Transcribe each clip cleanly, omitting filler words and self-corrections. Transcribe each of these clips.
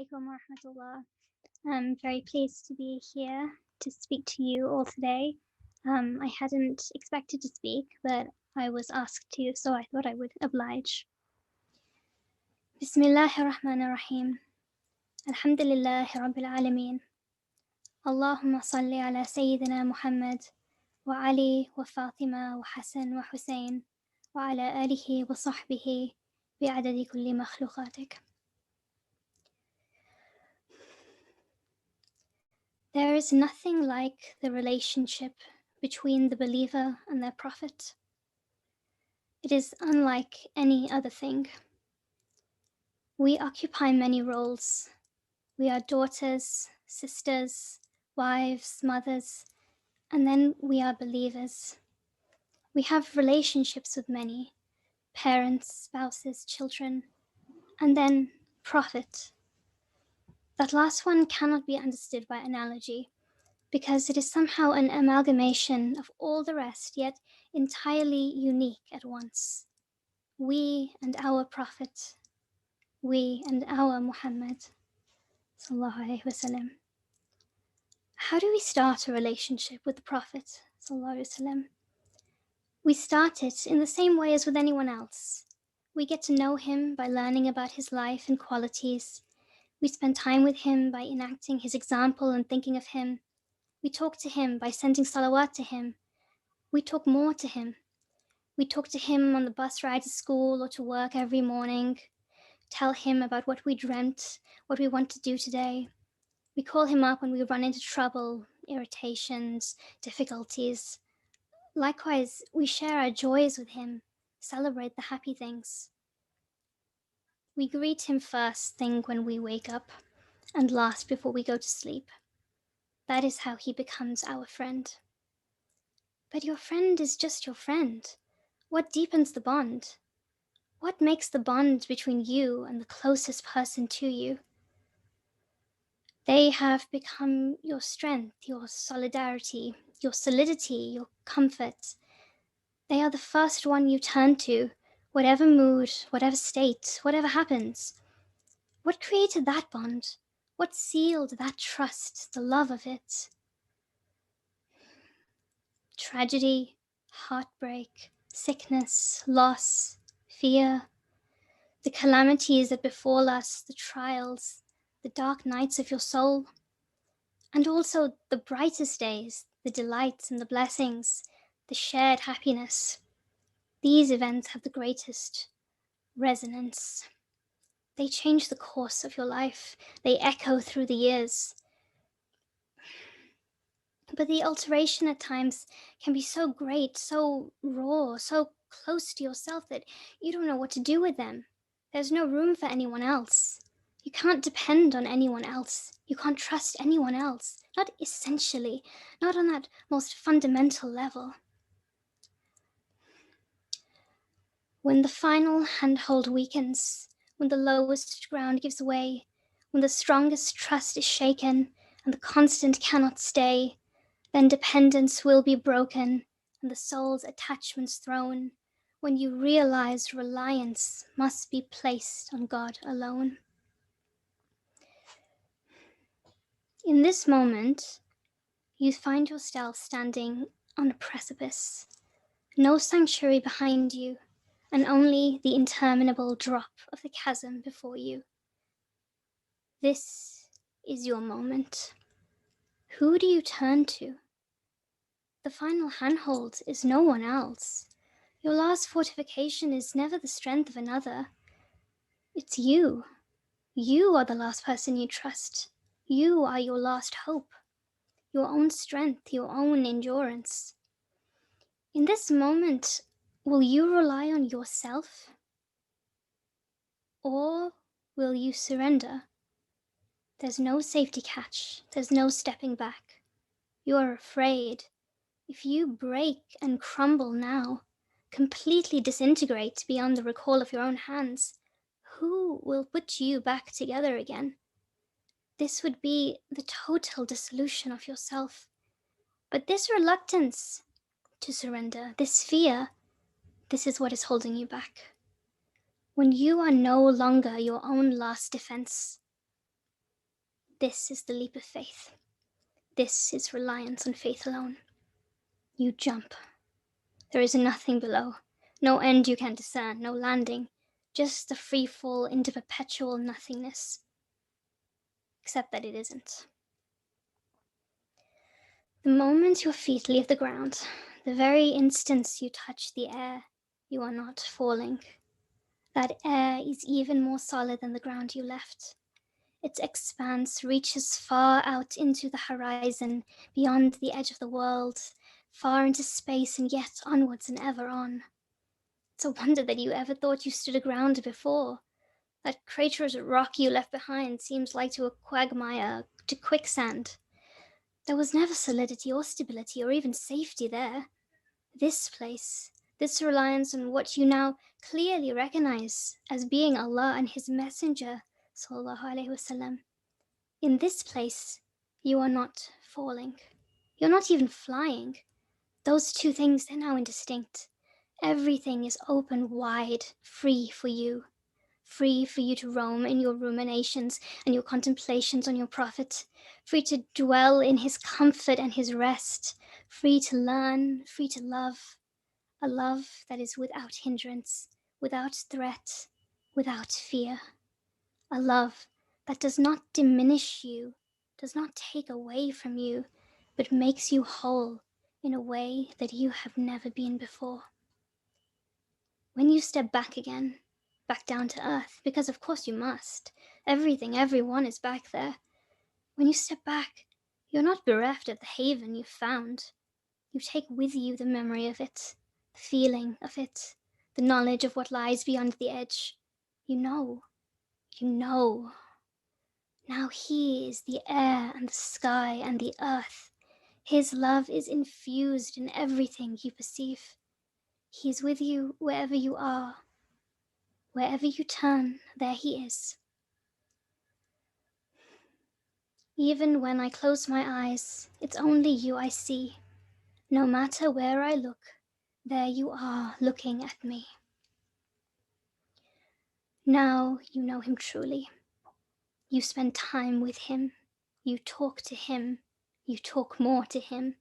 alaikum wa rahmatullah. I'm very pleased to be here to speak to you all today. I hadn't expected to speak, but I was asked to, so I thought I would oblige. Bismillahir Rahmanir Rahim. Alhamdulillahi Rabbil Alameen. Allahumma salli ala Sayyidina Muhammad wa Ali wa Fatima wa Hassan wa Hussein wa ala alihi wa sahbihi bi'adadi kulli makhluqatik. There is nothing like the relationship between the believer and their prophet. It is unlike any other thing. We occupy many roles. We are daughters, sisters, wives, mothers, and then we are believers. We have relationships with many, parents, spouses, children, and then prophet. That last one cannot be understood by analogy, because it is somehow an amalgamation of all the rest, yet entirely unique at once. We and our Prophet, we and our Muhammad, sallallahu alaihi wasallam. How do we start a relationship with the Prophet, sallallahu alaihi wasallam? We start it in the same way as with anyone else. We get to know him by learning about his life and qualities. We spend time with him by enacting his example and thinking of him. We talk to him by sending salawat to him. We talk more to him. We talk to him on the bus ride to school or to work every morning, tell him about what we dreamt, what we want to do today. We call him up when we run into trouble, irritations, difficulties. Likewise, we share our joys with him, celebrate the happy things. We greet him first thing when we wake up and last before we go to sleep. That is how he becomes our friend. But your friend is just your friend. What deepens the bond? What makes the bond between you and the closest person to you? They have become your strength, your solidarity, your solidity, your comfort. They are the first one you turn to, whatever mood, whatever state, whatever happens. What created that bond? What sealed that trust, the love of it? Tragedy, heartbreak, sickness, loss, fear, the calamities that befall us, the trials, the dark nights of your soul, and also the brightest days, the delights and the blessings, the shared happiness. These events have the greatest resonance. They change the course of your life. They echo through the years. But the alteration at times can be so great, so raw, so close to yourself that you don't know what to do with them. There's no room for anyone else. You can't depend on anyone else. You can't trust anyone else. Not essentially, not on that most fundamental level. When the final handhold weakens, when the lowest ground gives way, when the strongest trust is shaken and the constant cannot stay, then dependence will be broken and the soul's attachments thrown, when you realize reliance must be placed on God alone. In this moment, you find yourself standing on a precipice, no sanctuary behind you, and only the interminable drop of the chasm before you. This is your moment. Who do you turn to? The final handhold is no one else. Your last fortification is never the strength of another. It's you. You are the last person you trust. You are your last hope, your own strength, your own endurance. In this moment, will you rely on yourself? Or will you surrender? There's no safety catch. There's no stepping back. You are afraid. If you break and crumble now, completely disintegrate beyond the recall of your own hands, who will put you back together again? This would be the total dissolution of yourself. But this reluctance to surrender, this fear, this is what is holding you back. When you are no longer your own last defense, This is the leap of faith. This is reliance on faith alone. You jump. There is nothing below. No end you can discern, no landing. Just a free fall into perpetual nothingness. Except that it isn't. The moment your feet leave the ground, the very instant you touch the air, you are not falling. That air is even more solid than the ground you left. Its expanse reaches far out into the horizon, beyond the edge of the world, far into space and yet onwards and ever on. It's a wonder that you ever thought you stood aground before. That craterous rock you left behind seems like to a quagmire, to quicksand. There was never solidity or stability or even safety there. This place, this reliance on what you now clearly recognize as being Allah and His Messenger, sallallahu alaihi wasallam. In this place, you are not falling. You're not even flying. Those two things, they're now indistinct. Everything is open wide, free for you to roam in your ruminations and your contemplations on your Prophet, free to dwell in his comfort and his rest, free to learn, free to love, a love that is without hindrance, without threat, without fear, a love that does not diminish you, does not take away from you, but makes you whole in a way that you have never been before. When you step back again, back down to earth, because of course you must. Everything, everyone is back there. When you step back, you're not bereft of the haven you've found. You take with you the memory of it, the feeling of it, the knowledge of what lies beyond the edge. You know. Now He is the air and the sky and the earth. His love is infused in everything you perceive. He is with you wherever you are. Wherever you turn, there He is. Even when I close my eyes, it's only you I see. No matter where I look, there you are looking at me. Now you know Him truly. You spend time with Him. You talk to Him. You talk more to Him.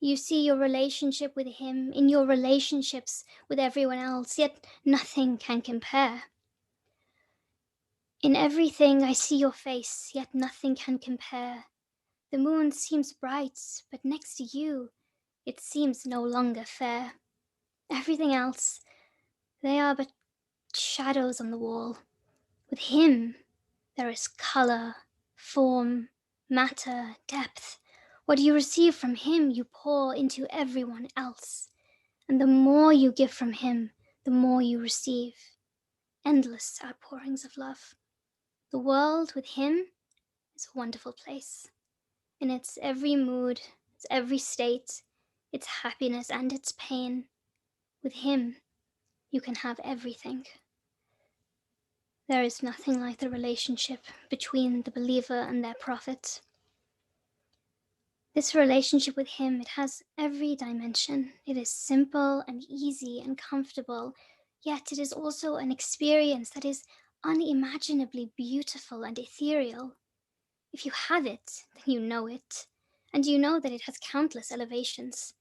You see your relationship with Him in your relationships with everyone else, yet nothing can compare. In everything I see your face, yet nothing can compare. The moon seems bright, but next to you, it seems no longer fair. Everything else, they are but shadows on the wall. With Him, there is color, form, matter, depth. What you receive from Him, you pour into everyone else. And the more you give from Him, the more you receive. Endless outpourings of love. The world with Him is a wonderful place. In its every mood, its every state, its happiness and its pain. With Him, you can have everything. There is nothing like the relationship between the believer and their prophet. This relationship with Him, it has every dimension. It is simple and easy and comfortable, yet it is also an experience that is unimaginably beautiful and ethereal. If you have it, then you know it, and you know that it has countless elevations.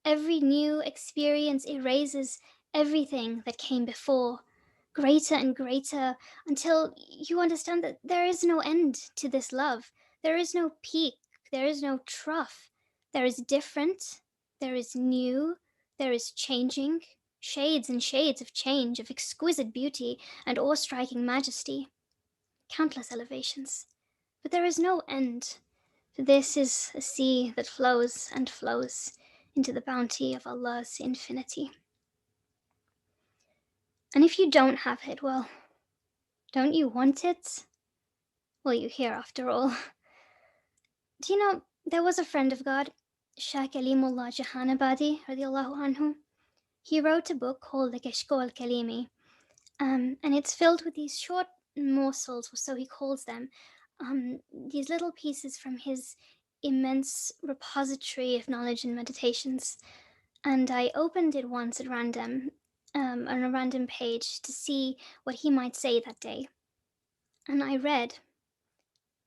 Every new experience erases everything that came before, greater and greater, until you understand that there is no end to this love. There is no peak, there is no trough. There is different, there is new, there is changing, shades and shades of change, of exquisite beauty and awe-striking majesty. Countless elevations. But there is no end. This is a sea that flows and flows into the bounty of Allah's infinity. And if you don't have it, well, don't you want it? Well, you're here after all. Do you know, there was a friend of God, Shah Kalimullah Jahanabadi, radiallahu anhu. He wrote a book called the Kashkol Kalimi, and it's filled with these short morsels, or so he calls them, these little pieces from his immense repository of knowledge and meditations. And I opened it once at random, on a random page, to see what he might say that day. And I read,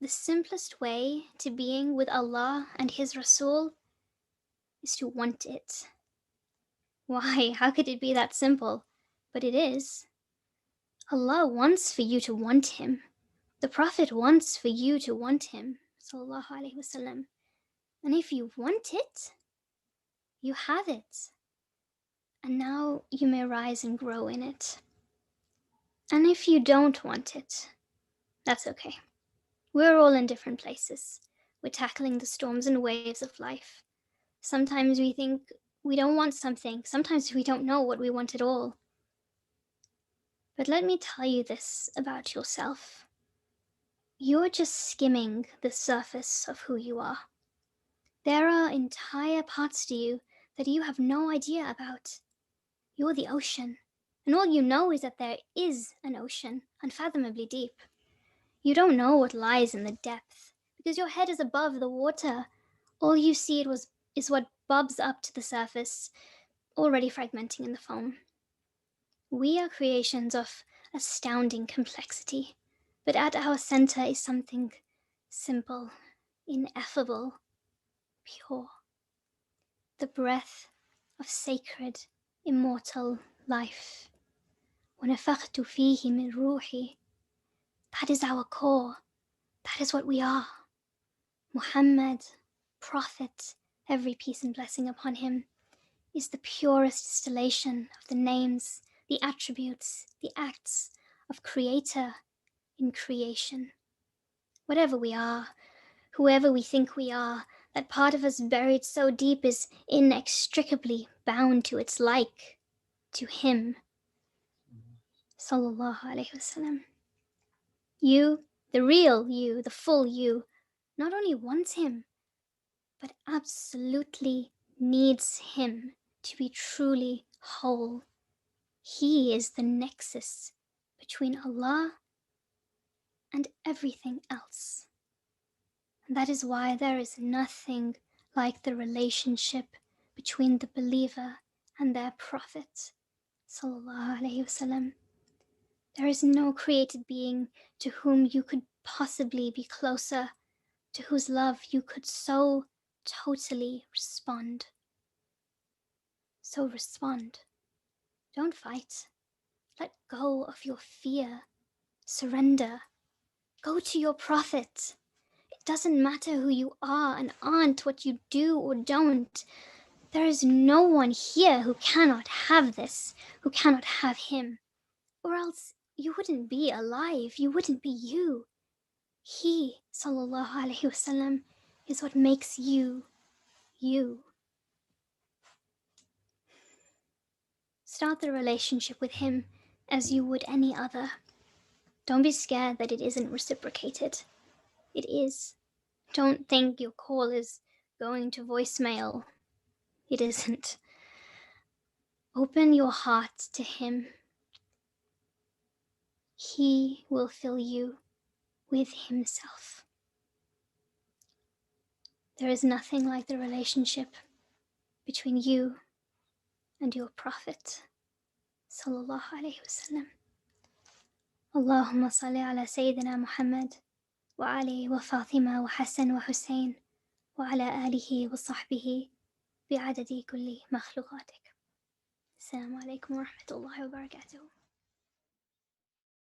the simplest way to being with Allah and His Rasul is to want it. Why? How could it be that simple? But it is. Allah wants for you to want Him. The Prophet wants for you to want Him. Sallallahu Alaihi Wasallam. And if you want it, you have it. And now you may rise and grow in it. And if you don't want it, that's okay. We're all in different places. We're tackling the storms and waves of life. Sometimes we think we don't want something. Sometimes we don't know what we want at all. But let me tell you this about yourself. You're just skimming the surface of who you are. There are entire parts to you that you have no idea about. You're the ocean, and all you know is that there is an ocean, unfathomably deep. You don't know what lies in the depth, because your head is above the water. All you see is what bobs up to the surface, already fragmenting in the foam. We are creations of astounding complexity, but at our center is something simple, ineffable, pure. The breath of sacred, immortal life. وَنَفَخْتُ فِيهِ مِنْ رُوحِي. That is our core. That is what we are. Muhammad, Prophet, every peace and blessing upon him, is the purest distillation of the names, the attributes, the acts of Creator in creation. Whatever we are, whoever we think we are, that part of us buried so deep is inextricably bound to its like, to Him. Sallallahu Alaihi Wasallam. You, the real you, the full you, not only wants Him, but absolutely needs Him to be truly whole. He is the nexus between Allah and everything else. And that is why there is nothing like the relationship between the believer and their Prophet. Sallallahu Alaihi Wasallam. There is no created being to whom you could possibly be closer, to whose love you could so totally respond. So respond. Don't fight. Let go of your fear. Surrender. Go to your Prophet. It doesn't matter who you are and aren't, what you do or don't. There is no one here who cannot have this, who cannot have Him. Or else you wouldn't be alive. You wouldn't be you. He, sallallahu alaihi wasallam, is what makes you, you. Start the relationship with Him as you would any other. Don't be scared that it isn't reciprocated. It is. Don't think your call is going to voicemail. It isn't. Open your heart to Him. He will fill you with Himself. There is nothing like the relationship between you and your Prophet. Sallallahu Alaihi Wasallam. Allahumma salli ala Sayyidina Muhammad wa Ali wa Fatima wa Hassan wa Hussein wa ala alihi wa sahbihi bi'adadi kulli makhluqatik. Assalamu alaikum wa rahmatullahi wa barakatuh.